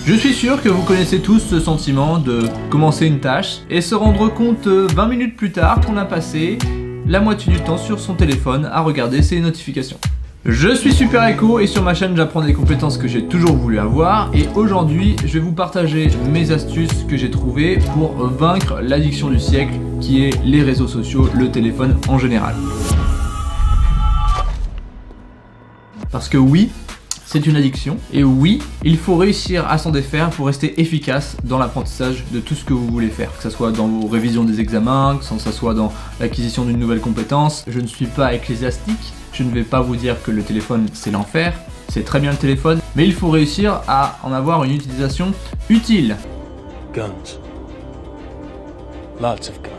Je suis sûr que vous connaissez tous ce sentiment de commencer une tâche et se rendre compte 20 minutes plus tard qu'on a passé la moitié du temps sur son téléphone à regarder ses notifications. Je suis Super Echo et sur ma chaîne j'apprends des compétences que j'ai toujours voulu avoir et aujourd'hui je vais vous partager mes astuces que j'ai trouvées pour vaincre l'addiction du siècle qui est les réseaux sociaux, le téléphone en général. Parce que oui, c'est une addiction et oui, il faut réussir à s'en défaire pour rester efficace dans l'apprentissage de tout ce que vous voulez faire, que ce soit dans vos révisions des examens, que ce soit dans l'acquisition d'une nouvelle compétence. Je ne suis pas ecclésiastique, je ne vais pas vous dire que le téléphone c'est l'enfer, c'est très bien le téléphone, mais il faut réussir à en avoir une utilisation utile. Guns. Lots of guns.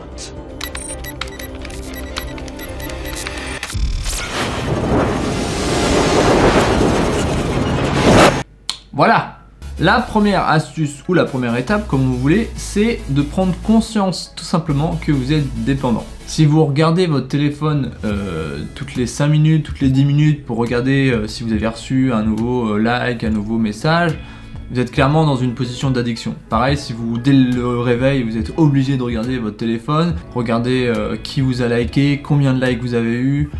Voilà! La première astuce ou la première étape, comme vous voulez, c'est de prendre conscience tout simplement que vous êtes dépendant. Si vous regardez votre téléphone toutes les 5 minutes, toutes les 10 minutes pour regarder si vous avez reçu un nouveau like, un nouveau message, vous êtes clairement dans une position d'addiction. Pareil, si vous, dès le réveil, vous êtes obligé de regarder votre téléphone, regarder qui vous a liké, combien de likes vous avez eu,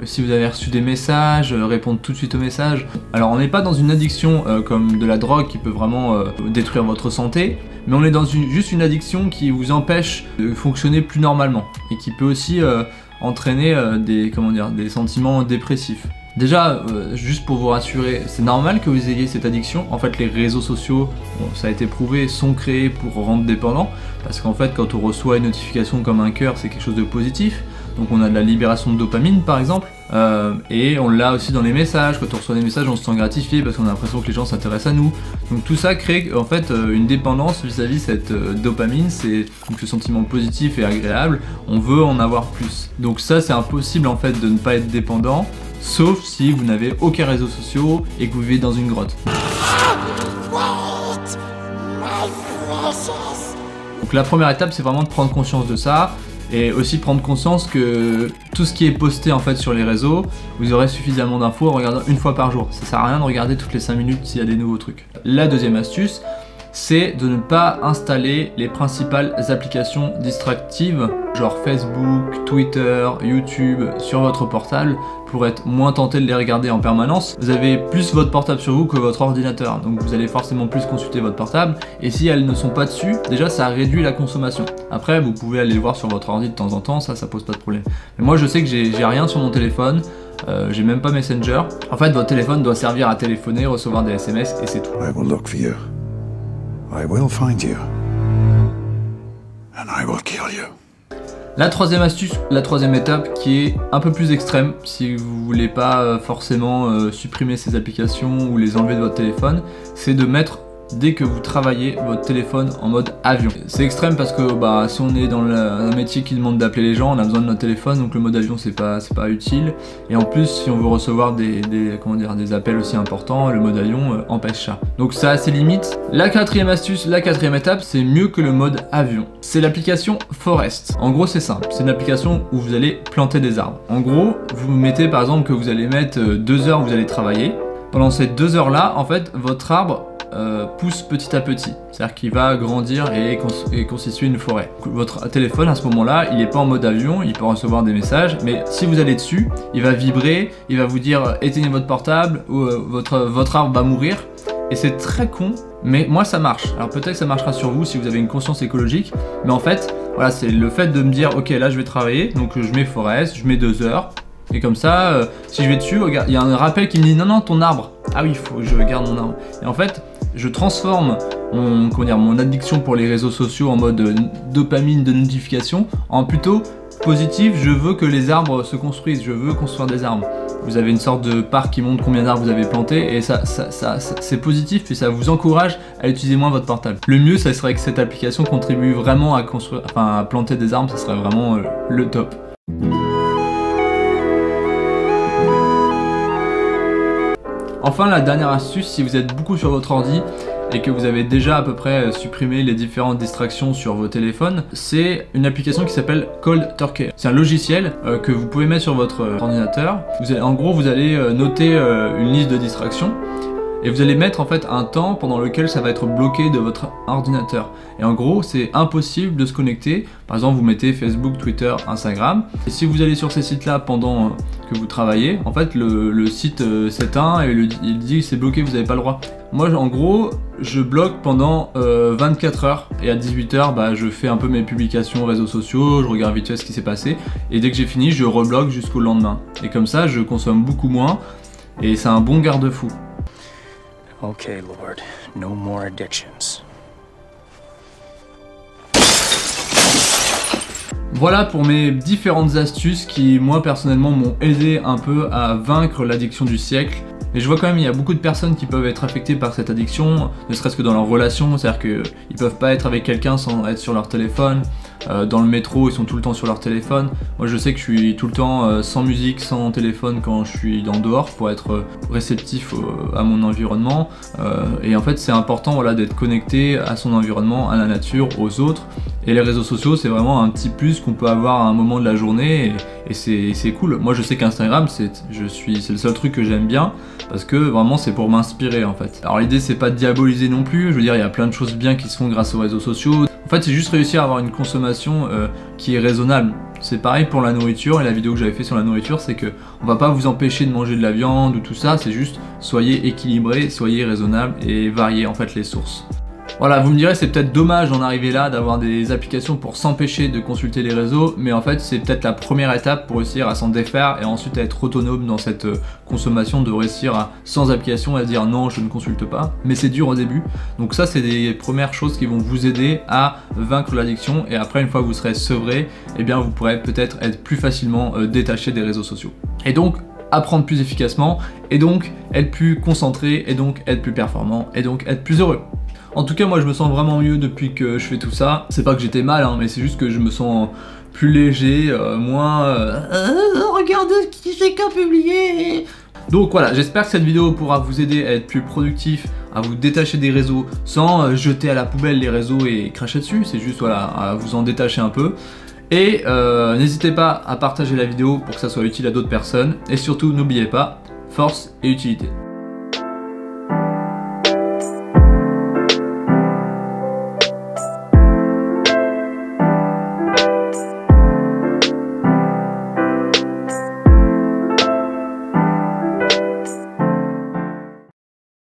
si vous avez reçu des messages, répondre tout de suite aux messages. Alors on n'est pas dans une addiction comme de la drogue qui peut vraiment détruire votre santé, mais on est dans juste une addiction qui vous empêche de fonctionner plus normalement et qui peut aussi entraîner des sentiments dépressifs. Déjà, juste pour vous rassurer, c'est normal que vous ayez cette addiction. En fait, les réseaux sociaux, bon, ça a été prouvé, sont créés pour rendre dépendant. Parce qu'en fait, quand on reçoit une notification comme un cœur, c'est quelque chose de positif. Donc on a de la libération de dopamine par exemple. Et on l'a aussi dans les messages. Quand on reçoit des messages, on se sent gratifié parce qu'on a l'impression que les gens s'intéressent à nous. Donc tout ça crée en fait une dépendance vis-à-vis cette dopamine. C'est donc ce sentiment positif et agréable. On veut en avoir plus. Donc ça, c'est impossible en fait de ne pas être dépendant. Sauf si vous n'avez aucun réseau social et que vous vivez dans une grotte. Donc la première étape, c'est vraiment de prendre conscience de ça et aussi prendre conscience que tout ce qui est posté en fait sur les réseaux, vous aurez suffisamment d'infos en regardant une fois par jour. Ça sert à rien de regarder toutes les 5 minutes s'il y a des nouveaux trucs. La deuxième astuce, c'est de ne pas installer les principales applications distractives, genre Facebook, Twitter, YouTube, sur votre portable, pour être moins tenté de les regarder en permanence. Vous avez plus votre portable sur vous que votre ordinateur, donc vous allez forcément plus consulter votre portable, et si elles ne sont pas dessus, déjà ça réduit la consommation. Après, vous pouvez aller le voir sur votre ordi de temps en temps, ça pose pas de problème. Mais moi je sais que j'ai rien sur mon téléphone, j'ai même pas Messenger. En fait, votre téléphone doit servir à téléphoner, recevoir des SMS, et c'est tout. I will look for you. I will find you. And I will kill you. La troisième astuce, la troisième étape qui est un peu plus extrême si vous voulez pas forcément supprimer ces applications ou les enlever de votre téléphone, c'est de mettre dès que vous travaillez votre téléphone en mode avion. C'est extrême parce que si on est dans un métier qui demande d'appeler les gens, on a besoin de notre téléphone, donc le mode avion c'est pas utile. Et en plus, si on veut recevoir des appels aussi importants, le mode avion empêche ça. Donc ça a ses limites. La quatrième astuce, la quatrième étape, c'est mieux que le mode avion. C'est l'application Forest. En gros c'est simple, c'est une application où vous allez planter des arbres. En gros, vous mettez par exemple que vous allez mettre 2 heures où vous allez travailler. Pendant ces 2 heures là, en fait, votre arbre pousse petit à petit, c'est-à-dire qu'il va grandir et constituer une forêt. Votre téléphone à ce moment-là, il n'est pas en mode avion, il peut recevoir des messages, mais si vous allez dessus, il va vibrer, il va vous dire éteignez votre portable ou votre arbre va mourir. Et c'est très con, mais moi ça marche. Alors peut-être que ça marchera sur vous si vous avez une conscience écologique, mais en fait, voilà, c'est le fait de me dire ok là je vais travailler, donc je mets Forest, je mets 2 heures. Et comme ça, si je vais dessus, regarde, il y a un rappel qui me dit non ton arbre. Ah oui, il faut que je garde mon arbre. Et en fait, je transforme mon addiction pour les réseaux sociaux en mode dopamine de notification en plutôt positif. Je veux que les arbres se construisent, je veux construire des arbres. Vous avez une sorte de parc qui montre combien d'arbres vous avez planté et ça c'est positif et ça vous encourage à utiliser moins votre portable. Le mieux, ça serait que cette application contribue vraiment à construire, à planter des arbres, ça serait vraiment le top. Enfin, la dernière astuce, si vous êtes beaucoup sur votre ordi et que vous avez déjà à peu près supprimé les différentes distractions sur vos téléphones, c'est une application qui s'appelle Cold Turkey. C'est un logiciel que vous pouvez mettre sur votre ordinateur. En gros, vous allez noter une liste de distractions Et vous allez mettre en fait un temps pendant lequel ça va être bloqué de votre ordinateur. Et en gros, c'est impossible de se connecter. Par exemple, vous mettez Facebook, Twitter, Instagram. Et si vous allez sur ces sites-là pendant que vous travaillez, en fait, le site s'éteint et il dit c'est bloqué, vous n'avez pas le droit. Moi, en gros, je bloque pendant 24 heures. Et à 18 h, bah, je fais un peu mes publications réseaux sociaux, je regarde vite fait ce qui s'est passé. Et dès que j'ai fini, je rebloque jusqu'au lendemain. Et comme ça, je consomme beaucoup moins. Et c'est un bon garde-fou. Okay, Lord, no more addictions. Voilà pour mes différentes astuces qui, moi personnellement, m'ont aidé un peu à vaincre l'addiction du siècle. Mais je vois quand même il y a beaucoup de personnes qui peuvent être affectées par cette addiction, ne serait-ce que dans leur relation, c'est-à-dire qu'ils peuvent pas être avec quelqu'un sans être sur leur téléphone. Dans le métro, ils sont tout le temps sur leur téléphone. Moi je sais que je suis tout le temps sans musique, sans téléphone quand je suis dehors pour être réceptif à mon environnement. Et en fait c'est important, voilà, d'être connecté à son environnement, à la nature, aux autres. Et les réseaux sociaux c'est vraiment un petit plus qu'on peut avoir à un moment de la journée et c'est cool. Moi je sais qu'Instagram c'est le seul truc que j'aime bien parce que vraiment c'est pour m'inspirer en fait. Alors l'idée c'est pas de diaboliser non plus, je veux dire il y a plein de choses bien qui se font grâce aux réseaux sociaux. En fait c'est juste réussir à avoir une consommation qui est raisonnable. C'est pareil pour la nourriture et la vidéo que j'avais fait sur la nourriture, c'est que on va pas vous empêcher de manger de la viande ou tout ça, c'est juste soyez équilibré, soyez raisonnable et variez en fait les sources. Voilà, vous me direz c'est peut-être dommage d'en arriver là, d'avoir des applications pour s'empêcher de consulter les réseaux, mais en fait c'est peut-être la première étape pour réussir à s'en défaire et ensuite à être autonome dans cette consommation, de réussir à, sans application, à dire non je ne consulte pas, mais c'est dur au début. Donc ça c'est des premières choses qui vont vous aider à vaincre l'addiction et après une fois que vous serez sevré, eh bien vous pourrez peut-être être plus facilement détaché des réseaux sociaux. Et donc apprendre plus efficacement, et donc être plus concentré, et donc être plus performant, et donc être plus heureux. En tout cas moi je me sens vraiment mieux depuis que je fais tout ça. C'est pas que j'étais mal hein, mais c'est juste que je me sens plus léger, moins regardez ce qui c'est qu'a publié. Donc voilà, j'espère que cette vidéo pourra vous aider à être plus productif, à vous détacher des réseaux sans jeter à la poubelle les réseaux et cracher dessus. C'est juste voilà, à vous en détacher un peu. Et n'hésitez pas à partager la vidéo pour que ça soit utile à d'autres personnes. Et surtout n'oubliez pas, force et utilité.